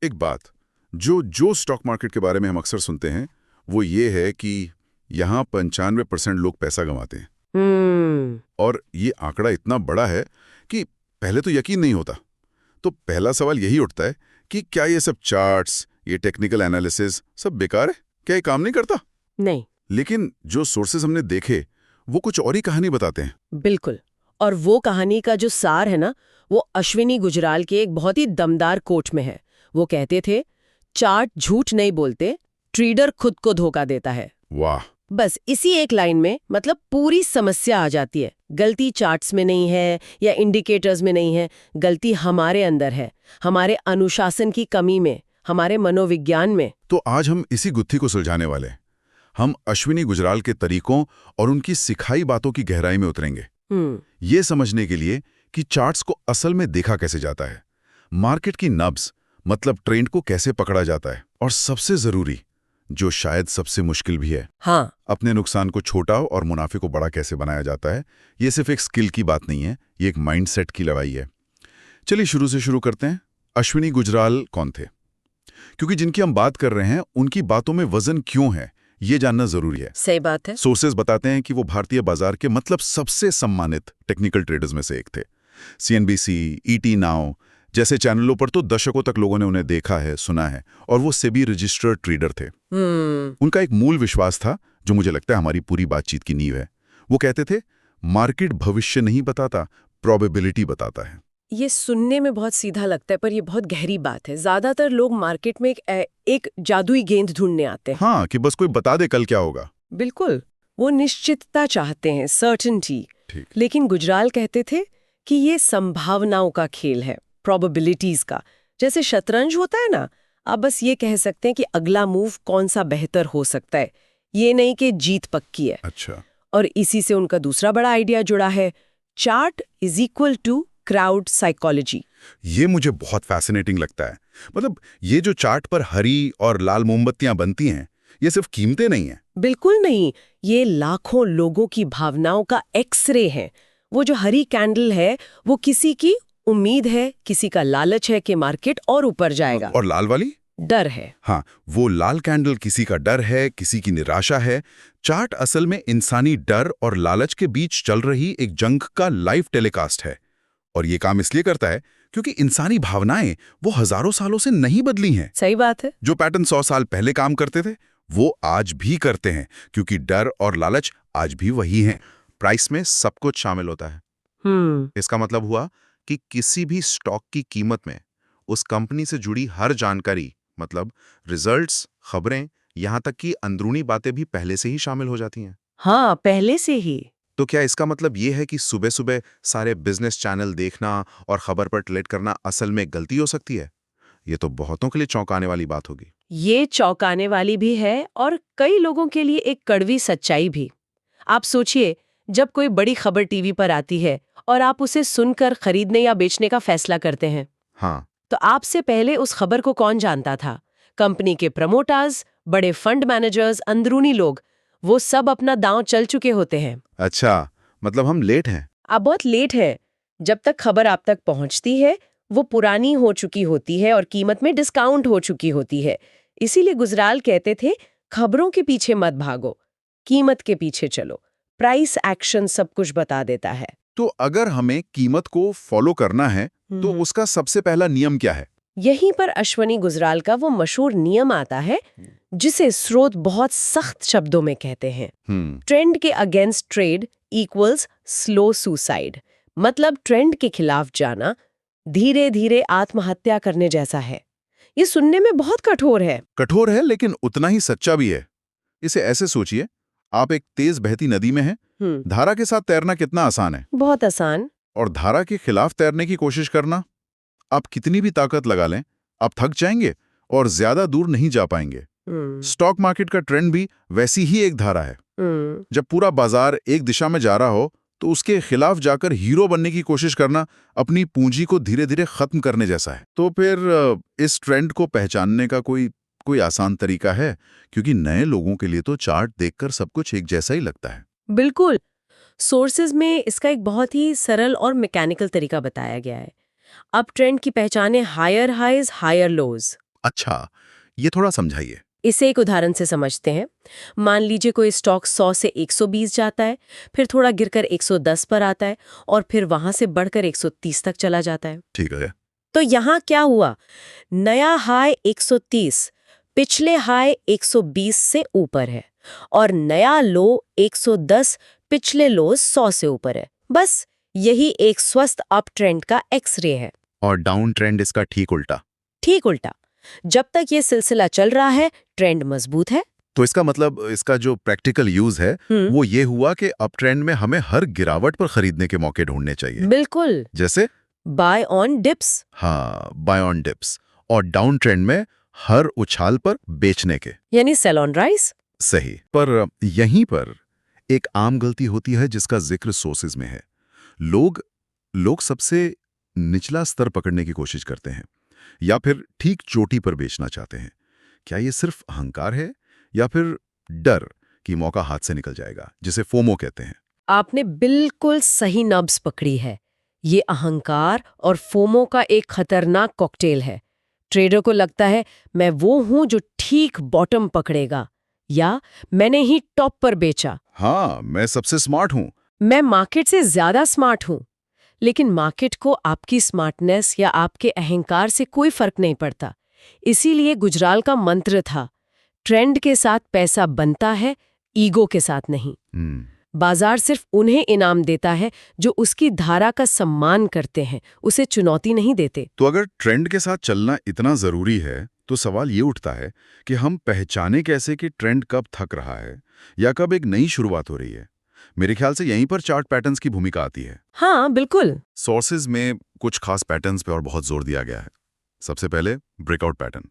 एक बात जो जो स्टॉक मार्केट के बारे में हम अक्सर सुनते हैं वो ये है कि यहाँ 95% लोग पैसा गंवाते हैं। और ये आंकड़ा इतना बड़ा है कि पहले तो यकीन नहीं होता। तो पहला सवाल यही उठता है कि क्या ये सब चार्ट्स, ये टेक्निकल एनालिसिस सब बेकार है? क्या ये काम नहीं करता? नहीं। लेकिन जो सोर्सेज हमने देखे वो कुछ और ही कहानी बताते हैं। बिल्कुल। और वो कहानी का जो सार है ना, वो अश्विनी गुजराल के एक बहुत ही दमदार कोट में है। वो कहते थे, चार्ट झूठ नहीं बोलते, ट्रेडर खुद को धोखा देता है। वाह। बस इसी एक लाइन में मतलब पूरी समस्या आ जाती है। गलती चार्ट्स में नहीं है या इंडिकेटर्स में नहीं है, गलती हमारे अंदर है, हमारे अनुशासन की कमी में, हमारे मनोविज्ञान में। तो आज हम इसी गुत्थी को सुलझाने वाले हैं। हम अश्विनी गुजराल के तरीकों और उनकी सिखाई बातों की गहराई में उतरेंगे, ये समझने के लिए कि चार्ट्स को असल में देखा कैसे जाता है, मार्केट की नब्ज मतलब ट्रेंड को कैसे पकड़ा जाता है, और सबसे जरूरी जो शायद सबसे मुश्किल भी है, हाँ, अपने नुकसान को छोटा और मुनाफे को बड़ा कैसे बनाया जाता है। ये सिर्फ एक स्किल की बात नहीं है, ये एक माइंडसेट की लड़ाई है। चलिए शुरू से शुरू करते हैं। अश्विनी गुजराल कौन थे? क्योंकि जिनकी हम बात कर रहे हैं उनकी बातों में वजन क्यों है ये जानना जरूरी है। सही बात है। सोर्सेज बताते हैं कि वो भारतीय बाजार के मतलब सबसे सम्मानित टेक्निकल ट्रेडर्स में से एक थे। सीएनबीसी, ईटी नाउ जैसे चैनलों पर तो दशकों तक लोगों ने उन्हें देखा है, सुना है, और वो सेबी रजिस्टर्ड ट्रेडर थे। उनका एक मूल विश्वास था जो मुझे लगता है हमारी पूरी बातचीत की नींव है। वो कहते थे, मार्केट भविष्य नहीं बताता, प्रोबेबिलिटी बताता है। ये सुनने में बहुत सीधा लगता है, पर ये बहुत गहरी बात है। ज्यादातर लोग मार्केट में एक जादुई गेंद ढूंढने आते हैं। हाँ, कि बस कोई बता दे कल क्या होगा। बिल्कुल, वो निश्चितता चाहते हैं, सर्टेनिटी। लेकिन गुजराल कहते थे कि ये संभावनाओं का खेल है, प्रोबेबिलिटीज का। जैसे शतरंज होता है ना, आप बस ये कह सकते हैं कि अगला मूव कौन सा बेहतर हो सकता है, ये नहीं कि जीत पक्की है। अच्छा। और इसी से उनका दूसरा बड़ा आइडिया जुड़ा है, chart is equal to crowd psychology. ये मुझे बहुत फैसिनेटिंग लगता है। मतलब ये जो चार्ट पर हरी और लाल मोमबत्तियां बनती हैं, ये सिर्फ कीमतें नहीं हैं। बिल्कुल नहीं, ये लाखों लोगों की भावनाओं का एक्सरे है। वो जो हरी कैंडल है, वो किसी की उम्मीद है, किसी का लालच है कि मार्केट और ऊपर जाएगा। और लाल वाली? डर है। हाँ, वो लाल कैंडल किसी का डर है, किसी की निराशा है। चार्ट असल में इंसानी डर और लालच के बीच चल रही एक जंग का लाइव टेलीकास्ट है। और ये काम इसलिए करता है क्योंकि इंसानी भावनाएं वो हजारों सालों से नहीं बदली हैं। सही बात है। जो पैटर्न 100 साल पहले काम करते थे वो आज भी करते हैं, क्योंकि डर और लालच आज भी वही हैं। प्राइस में सब कुछ शामिल होता है। इसका मतलब हुआ कि किसी भी स्टॉक की कीमत में उस कंपनी से जुड़ी हर जानकारी, मतलब रिजल्ट्स, खबरें, यहां तक कि अंदरूनी बातें भी पहले से ही शामिल हो जाती हैं। हाँ, पहले से ही। तो क्या इसका मतलब ये है कि सुबह सुबह सारे बिजनेस चैनल देखना और खबर पर ट्रेड करना असल में गलती हो सकती है? ये तो बहुतों के लिए चौंकाने वाली बात होगी। ये चौंकाने वाली भी है और कई लोगों के लिए एक कड़वी सच्चाई भी। आप सोचिए, जब कोई बड़ी खबर टीवी पर आती है और आप उसे सुनकर खरीदने या बेचने का फैसला करते हैं, हाँ, तो आपसे पहले उस खबर को कौन जानता था? कंपनी के प्रमोटर्स, बड़े फंड मैनेजर्स, अंदरूनी लोग, वो सब अपना दांव चल चुके होते हैं। अच्छा, मतलब हम लेट हैं। आप बहुत लेट है। जब तक खबर आप तक पहुंचती है, वो पुरानी हो चुकी होती है और कीमत में डिस्काउंट हो चुकी होती है। इसीलिए गुजराल कहते थे, खबरों के पीछे मत भागो, कीमत के पीछे चलो। प्राइस एक्शन सब कुछ बता देता है। तो अगर हमें कीमत को फॉलो करना है तो उसका सबसे पहला नियम क्या है? यहीं पर अश्वनी गुजराल का वो मशहूर नियम आता है, जिसे स्रोत बहुत सख्त शब्दों में कहते हैं, ट्रेंड के against trade equals slow suicide. मतलब ट्रेंड के खिलाफ जाना धीरे धीरे आत्महत्या करने जैसा है। ये सुनने में बहुत कठोर है। कठोर है लेकिन उतना ही सच्चा भी है। इसे ऐसे सोचिए, आप एक तेज बहती नदी में हैं। धारा के साथ तैरना कितना आसान है। बहुत आसान। और धारा के खिलाफ तैरने की कोशिश करना, आप कितनी भी ताकत लगा लें, आप थक जाएंगे और ज्यादा दूर नहीं जा पाएंगे। स्टॉक मार्केट का ट्रेंड भी वैसी ही एक धारा है। जब पूरा बाजार एक दिशा में जा रहा हो तो उसके खिलाफ जाकर हीरो बनने की कोशिश करना अपनी पूंजी को धीरे धीरे खत्म करने जैसा है। तो फिर इस ट्रेंड को पहचानने का कोई आसान तरीका है? क्योंकि नए लोगों के लिए तो चार्ट देखकर सब कुछ एक जैसा ही लगता है। बिल्कुल। सोर्सेज में इसका एक बहुत ही सरल और मैकेनिकल तरीका बताया गया है। अब ट्रेंड की पहचाने हायर हाइज, हायर लोज। अच्छा, ये थोड़ा समझाइए। इसे एक उदाहरण से समझते हैं। मान लीजिए कोई स्टॉक 100 से 120 जाता है, फिर थोड़ा गिरकर 110 पर आता है और फिर वहां से बढ़कर 130 तक चला जाता है। ठीक है। तो यहाँ क्या हुआ? नया हाई 130, पिछले हाई 120 से ऊपर है और नया लो 110, पिछले लो 100 से ऊपर है। बस यही एक स्वस्थ अप ट्रेंड का एक्स-रे है। और डाउन ट्रेंड इसका ठीक उल्टा। ठीक उल्टा। जब तक ये सिलसिला चल रहा है, ट्रेंड मजबूत है। तो इसका मतलब इसका जो प्रैक्टिकल यूज है वो ये हुआ कि अप ट्रेंड में हमें हर गिरावट पर खरीदने के मौके ढूंढने चाहिए। बिल्कुल। जैसे बाय ऑन डिप्स। हाँ, बाय ऑन डिप्स। और डाउन ट्रेंड में हर उछाल पर बेचने के, यानी सेल ऑन राइज। सही। पर यहीं पर एक आम गलती होती है जिसका जिक्र सोर्सेज में है। लोग सबसे निचला स्तर पकड़ने की कोशिश करते हैं या फिर ठीक चोटी पर बेचना चाहते हैं। क्या ये सिर्फ अहंकार है या फिर डर कि मौका हाथ से निकल जाएगा, जिसे फोमो कहते हैं? आपने बिल्कुल सही नब्ज पकड़ी है। ये अहंकार और फोमो का एक खतरनाक कॉकटेल है। ट्रेडर को लगता है मैं वो हूं जो ठीक बॉटम पकड़ेगा, या मैंने ही टॉप पर बेचा, हाँ, मैं सबसे स्मार्ट हूं। मैं मार्केट से ज्यादा स्मार्ट हूं। लेकिन मार्केट को आपकी स्मार्टनेस या आपके अहंकार से कोई फर्क नहीं पड़ता। इसीलिए गुजराल का मंत्र था, ट्रेंड के साथ पैसा बनता है, ईगो के साथ नहीं। बाजार सिर्फ उन्हें इनाम देता है जो उसकी धारा का सम्मान करते हैं, उसे चुनौती नहीं देते। तो अगर ट्रेंड के साथ चलना इतना जरूरी है, तो सवाल ये उठता है कि हम पहचाने कैसे कि ट्रेंड कब थक रहा है या कब एक नई शुरुआत हो रही है? मेरे ख्याल से यहीं पर चार्ट पैटर्न्स की भूमिका आती है। हाँ, बिल्कुल। सोर्सेज में कुछ खास पैटर्न्स पे और बहुत जोर दिया गया है। सबसे पहले ब्रेकआउट पैटर्न।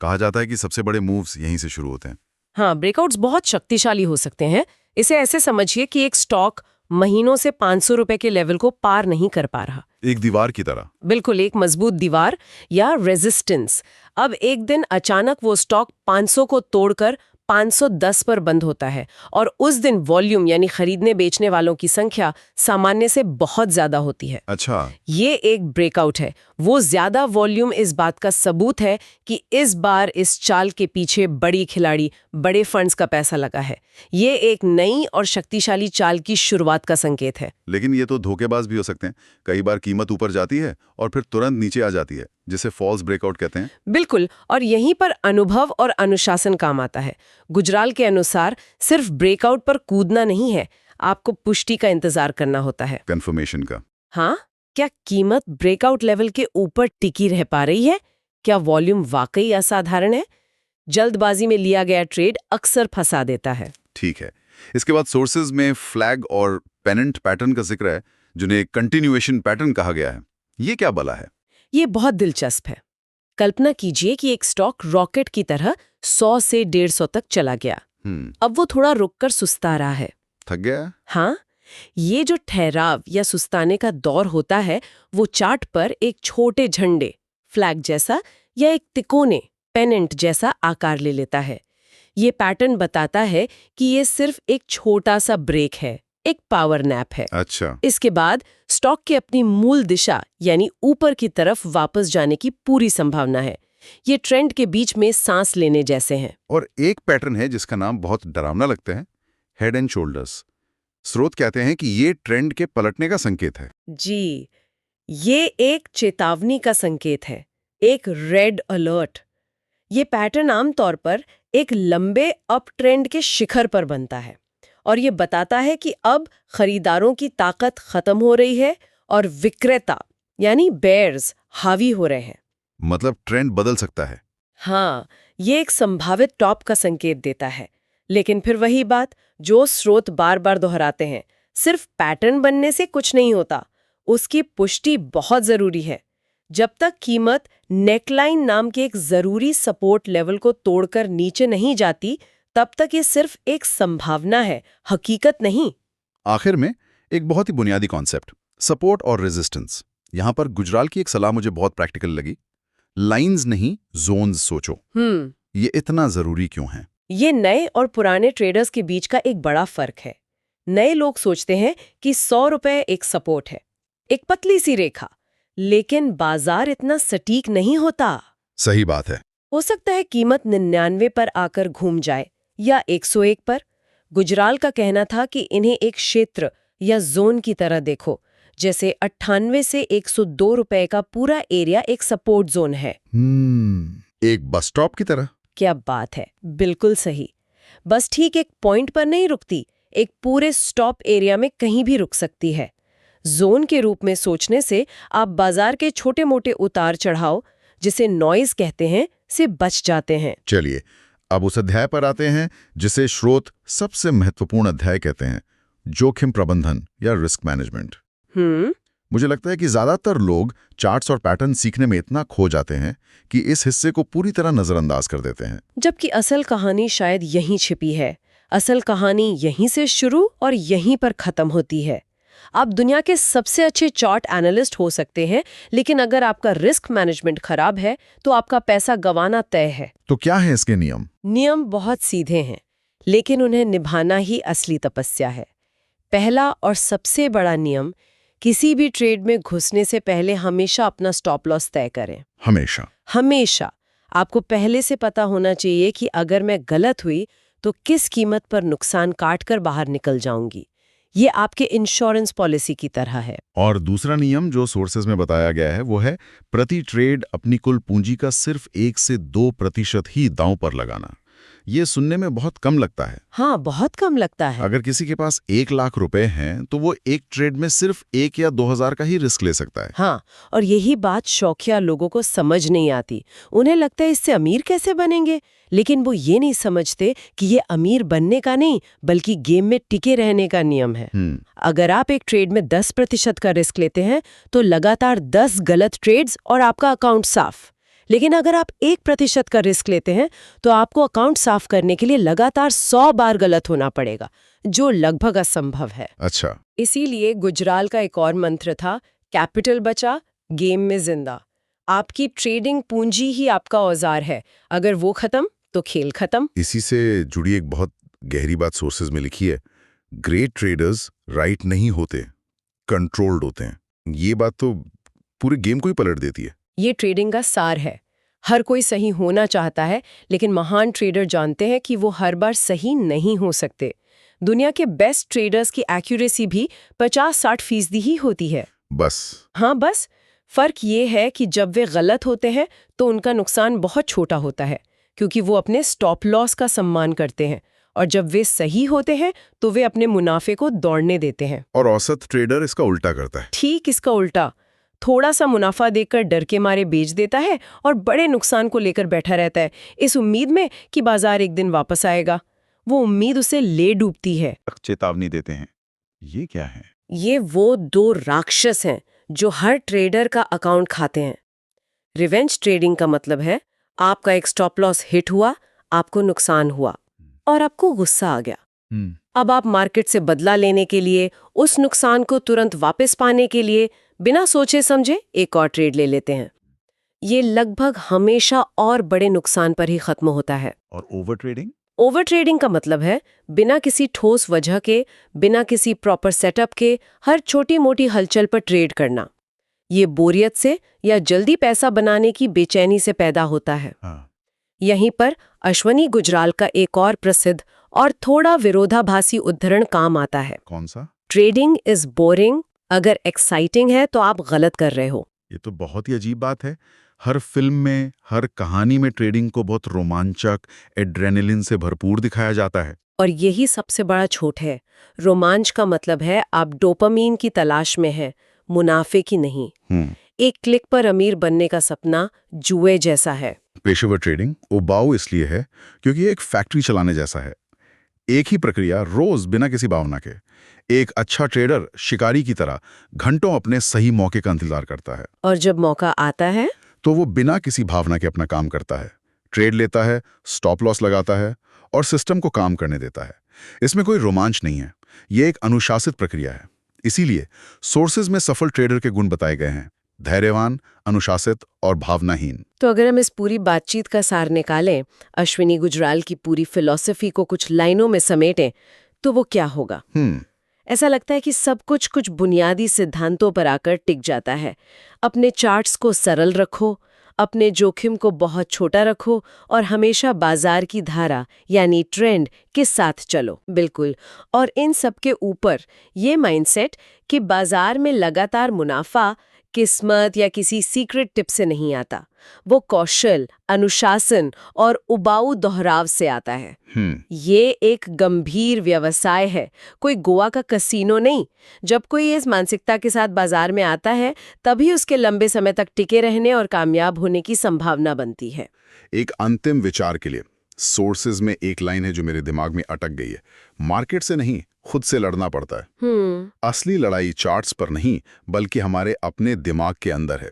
कहा जाता है कि सबसे बड़े मूव्स यहीं से शुरू होते हैं। हाँ, ब्रेकआउट्स बहुत शक्तिशाली हो सकते हैं। इसे ऐसे समझिए कि एक स्टॉक महीनों से 500 रुपए के लेवल को पार नहीं कर पा रहा। एक दीवार की तरह। बिल्कुल, एक मजबूत दीवार या रेजिस्टेंस। अब एक दिन अचानक वो स्टॉक 500 को तोड़कर 510 पर बंद होता है और उस दिन वॉल्यूम यानी खरीदने बेचने वालों की संख्या सामान्य से बहुत ज्यादा होती है। अच्छा। ये एक ब्रेकआउट है। वो ज्यादा वॉल्यूम इस बात का सबूत है कि इस बार इस चाल के पीछे बड़ी खिलाड़ी, बड़े फंड्स का पैसा लगा है। ये एक नई और शक्तिशाली चाल की शुरुआत का संकेत है। लेकिन ये तो धोखेबाज भी हो सकते हैं। कई बार कीमत ऊपर जाती है और फिर तुरंत नीचे आ जाती है, जिसे फॉल्स ब्रेकआउट कहते हैं। बिल्कुल, और यहीं पर अनुभव और अनुशासन काम आता है। गुजराल के अनुसार सिर्फ ब्रेकआउट पर कूदना नहीं है, आपको पुष्टि का इंतजार करना होता है, कंफर्मेशन का। हाँ, क्या कीमत ब्रेकआउट लेवल के ऊपर टिकी रह पा रही है? क्या वॉल्यूम वाकई असाधारण है? जल्दबाजी में लिया गया ट्रेड अक्सर फंसा देता है। ठीक है। इसके बाद सोर्सेज में फ्लैग और पेनेंट पैटर्न का जिक्र है, जिन्हें कंटिन्यूएशन पैटर्न कहा गया है। ये क्या भला है? ये बहुत दिलचस्प है। कल्पना कीजिए कि एक स्टॉक रॉकेट की तरह 100 से 150 तक चला गया। अब वो थोड़ा रुककर सुस्ता रहा है। थक गया? हाँ, ये जो ठहराव या सुस्ताने का दौर होता है, वो चार्ट पर एक छोटे झंडे, फ्लैग जैसा या एक तिकोने, पेनेंट जैसा आकार ले लेता है। ये पैटर्न बताता है कि ये सिर्फ एक छोटा सा ब्रेक है, एक पावर नैप है। अच्छा। इसके बाद स्टॉक की अपनी मूल दिशा यानी ऊपर की तरफ वापस जाने की पूरी संभावना है। ये ट्रेंड के बीच में सांस लेने जैसे हैं। और एक पैटर्न है जिसका नाम बहुत डरावना लगता है, हेड एंड शोल्डर्स। स्रोत कहते हैं कि ये ट्रेंड के पलटने का संकेत है। जी, ये एक चेतावनी का संकेत है, एक रेड अलर्ट। ये पैटर्न आमतौर पर एक लंबे अप ट्रेंड के शिखर पर बनता है और ये बताता है कि अब खरीदारों की ताकत खत्म हो रही है और विक्रेता यानी बेयर्स हावी हो रहे हैं। मतलब ट्रेंड बदल सकता है। हाँ, ये एक संभावित टॉप का संकेत देता है। लेकिन फिर वही बात जो स्रोत बार बार दोहराते हैं, सिर्फ पैटर्न बनने से कुछ नहीं होता, उसकी पुष्टि बहुत जरूरी है। जब तक कीमत नेकलाइन नाम के एक जरूरी सपोर्ट लेवल को तोड़कर नीचे नहीं जाती, तब तक ये सिर्फ एक संभावना है, हकीकत नहीं। आखिर में एक बहुत ही बुनियादी कॉन्सेप्ट, सपोर्ट और रेजिस्टेंस। यहां पर गुजराल की एक सलाह मुझे बहुत प्रैक्टिकल लगी। लाइंस नहीं, जोन्स सोचो। ये इतना जरूरी क्यों है? ये नए और पुराने ट्रेडर्स के बीच का एक बड़ा फर्क है। नए लोग सोचते हैं कि 100 रुपए एक सपोर्ट है, एक पतली सी रेखा, लेकिन बाजार इतना सटीक नहीं होता। सही बात है। हो सकता है कीमत 99 पर आकर घूम जाए या 101 पर। गुजराल का कहना था कि इन्हें एक क्षेत्र या जोन की तरह देखो, जैसे 98 से 102 रुपए का पूरा एरिया एक सपोर्ट जोन है। एक बस स्टॉप की तरह। क्या बात है, बिल्कुल सही। बस ठीक एक पॉइंट पर नहीं रुकती, एक पूरे स्टॉप एरिया में कहीं भी रुक सकती है। जोन के रूप में सोचने से आप बाजार के छोटे मोटे उतार चढ़ाव, जिसे नॉइज कहते हैं, से बच जाते हैं। चलिए अब उस अध्याय पर आते हैं जिसे स्रोत सबसे महत्वपूर्ण अध्याय कहते हैं, जोखिम प्रबंधन या रिस्क मैनेजमेंट। मुझे लगता है कि ज्यादातर लोग चार्ट्स और पैटर्न सीखने में इतना खो जाते हैं कि इस हिस्से को पूरी तरह नजरअंदाज कर देते हैं, जबकि असल कहानी शायद यहीं छिपी है। असल कहानी यहीं से शुरू और यहीं पर खत्म होती है। आप दुनिया के सबसे अच्छे चार्ट एनालिस्ट हो सकते हैं, लेकिन अगर आपका रिस्क मैनेजमेंट खराब है तो आपका पैसा गंवाना तय है। तो क्या है इसके नियम? नियम बहुत सीधे हैं, लेकिन उन्हें निभाना ही असली तपस्या है। पहला और सबसे बड़ा नियम, किसी भी ट्रेड में घुसने से पहले हमेशा अपना स्टॉप लॉस तय करें। हमेशा आपको पहले से पता होना चाहिए कि अगर मैं गलत हुई तो किस कीमत पर नुकसान काट कर बाहर निकल जाऊंगी। ये आपके इंश्योरेंस पॉलिसी की तरह है। और दूसरा नियम जो सोर्सेज में बताया गया है वो है प्रति ट्रेड अपनी कुल पूंजी का सिर्फ 1 से 2% ही दांव पर लगाना। ये सुनने में बहुत कम लगता है। हाँ, बहुत कम लगता है। अगर किसी के पास 1 लाख रुपए हैं तो वो एक ट्रेड में सिर्फ 1 या 2,000 का ही रिस्क ले सकता है। हाँ, और यही बात शौकिया लोगों को समझ नहीं आती। उन्हें लगता है इससे अमीर कैसे बनेंगे, लेकिन वो ये नहीं समझते कि ये अमीर बनने का नहीं बल्कि गेम में टिके रहने का नियम है। अगर आप एक ट्रेड में 10% का रिस्क लेते हैं तो लगातार 10 गलत ट्रेड्स और आपका अकाउंट साफ। लेकिन अगर आप 1% का रिस्क लेते हैं तो आपको अकाउंट साफ करने के लिए लगातार 100 बार गलत होना पड़ेगा, जो लगभग असंभव है। अच्छा। इसीलिए गुजराल का एक और मंत्र था, कैपिटल बचा, गेम में जिंदा। आपकी ट्रेडिंग पूंजी ही आपका औजार है, अगर वो खत्म तो खेल खत्म। इसी से जुड़ी एक बहुत गहरी बात सोर्सेज में लिखी है, ग्रेट ट्रेडर्स राइट नहीं होते, कंट्रोल्ड होते हैं। ये बात तो पूरे गेम को ही पलट देती है। ये ट्रेडिंग का सार है। हर कोई सही होना चाहता है, लेकिन महान ट्रेडर जानते हैं कि वो हर बार सही नहीं हो सकते। दुनिया के बेस्ट ट्रेडर्स की एक्यूरेसी भी 50-60% ही होती है। बस। हाँ, बस। फर्क ये है कि जब वे गलत होते हैं तो उनका नुकसान बहुत छोटा होता है, क्योंकि वो अपने स्टॉप लॉस का सम्मान करते हैं, और जब वे सही होते हैं तो वे अपने मुनाफे को दौड़ने देते हैं। और औसत ट्रेडर इसका उल्टा करता है। ठीक इसका उल्टा। थोड़ा सा मुनाफा देखकर डर के मारे बेच देता है और बड़े नुकसान को लेकर बैठा रहता है, इस उम्मीद में कि बाजार एक दिन वापस आएगा। वो उम्मीद उसे ले डूबती है। चेतावनी देते हैं। ये क्या है? ये वो 2 राक्षस हैं जो हर ट्रेडर का अकाउंट खाते हैं। रिवेंज ट्रेडिंग का मतलब है आपका एक स्टॉप लॉस हिट हुआ, आपको नुकसान हुआ और आपको गुस्सा आ गया। अब आप मार्केट से बदला लेने के लिए, उस नुकसान को तुरंत वापस पाने के लिए बिना सोचे समझे एक और ट्रेड ले लेते हैं। ये लगभग हमेशा और बड़े नुकसान पर ही खत्म होता है। और ओवर ट्रेडिंग? ओवर ट्रेडिंग का मतलब है बिना किसी ठोस वजह के, बिना किसी प्रॉपर सेटअप के हर छोटी मोटी हलचल पर ट्रेड करना। ये बोरियत से या जल्दी पैसा बनाने की बेचैनी से पैदा होता है। यहीं पर अश्वनी गुजराल का एक और प्रसिद्ध और थोड़ा विरोधाभासी उद्धरण काम आता है। कौन सा? ट्रेडिंग इज बोरिंग, अगर एक्साइटिंग है तो आप गलत कर रहे हो। ये तो बहुत ही अजीब बात है। हर फिल्म में, हर कहानी में ट्रेडिंग को बहुत रोमांचक, एड्रेनलिन से भरपूर दिखाया जाता है। और यही सबसे बड़ा छोट है। रोमांच का मतलब है आप डोपामीन की तलाश में हैं, मुनाफे की नहीं। एक क्लिक पर अमीर बनने का सपना जुए जैसा है। पेशेवर ट्रेडिंग उबाऊ इसलिए है क्योंकि ये एक फैक्ट्री चलाने जैसा है। एक ही प्रक्रिया रोज बिना किसी भावना के। एक अच्छा ट्रेडर शिकारी की तरह घंटों अपने सही मौके का इंतजार करता है, और जब मौका आता है तो वो बिना किसी भावना के अपना काम करता है, ट्रेड लेता है, स्टॉप लॉस लगाता है और सिस्टम को काम करने देता है। इसमें कोई रोमांच नहीं है, ये एक अनुशासित प्रक्रिया है। इसीलिए सोर्सेज में सफल ट्रेडर के गुण बताए गए हैं: धैर्यवान, अनुशासित और भावनाहीन। तो अगर हम इस पूरी बातचीत का सार निकालें, अश्विनी गुजराल की पूरी फिलॉसफी को कुछ लाइनों में समेटें, तो वो क्या होगा? ऐसा लगता है कि सब कुछ बुनियादी सिद्धांतों पर आकर टिक जाता है। अपने चार्ट्स को सरल रखो, अपने जोखिम को बहुत छोटा रखो और हमेशा बाजार की धारा यानी ट्रेंड के साथ चलो। बिल्कुल। और इन सब के ऊपर ये माइंडसेट कि बाजार में लगातार मुनाफा किस्मत या किसी सीक्रेट टिप से नहीं आता, वो कौशल, अनुशासन और उबाऊ दोहराव से आता है। ये एक गंभीर व्यवसाय है, कोई गोवा का कसीनो नहीं। जब कोई इस मानसिकता के साथ बाजार में आता है, तभी उसके लंबे समय तक टिके रहने और कामयाब होने की संभावना बनती है। एक अंतिम विचार के लिए सोर्सेज में एक लाइन है जो मेरे दिमाग में अटक गई है। मार्केट से नहीं, खुद से लड़ना पड़ता है। असली लड़ाई चार्ट्स पर नहीं, बल्कि हमारे अपने दिमाग के अंदर है।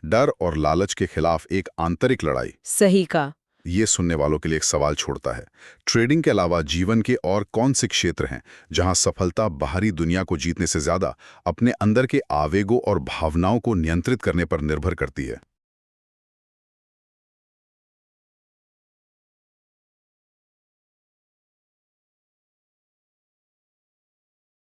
डर और लालच के खिलाफ एक आंतरिक लड़ाई। सही कहा। ये सुनने वालों के लिए एक सवाल छोड़ता है, ट्रेडिंग के अलावा जीवन के और कौन से क्षेत्र हैं जहां सफलता बाहरी दुनिया को जीतने से ज्यादा अपने अंदर के आवेगों और भावनाओं को नियंत्रित करने पर निर्भर करती है?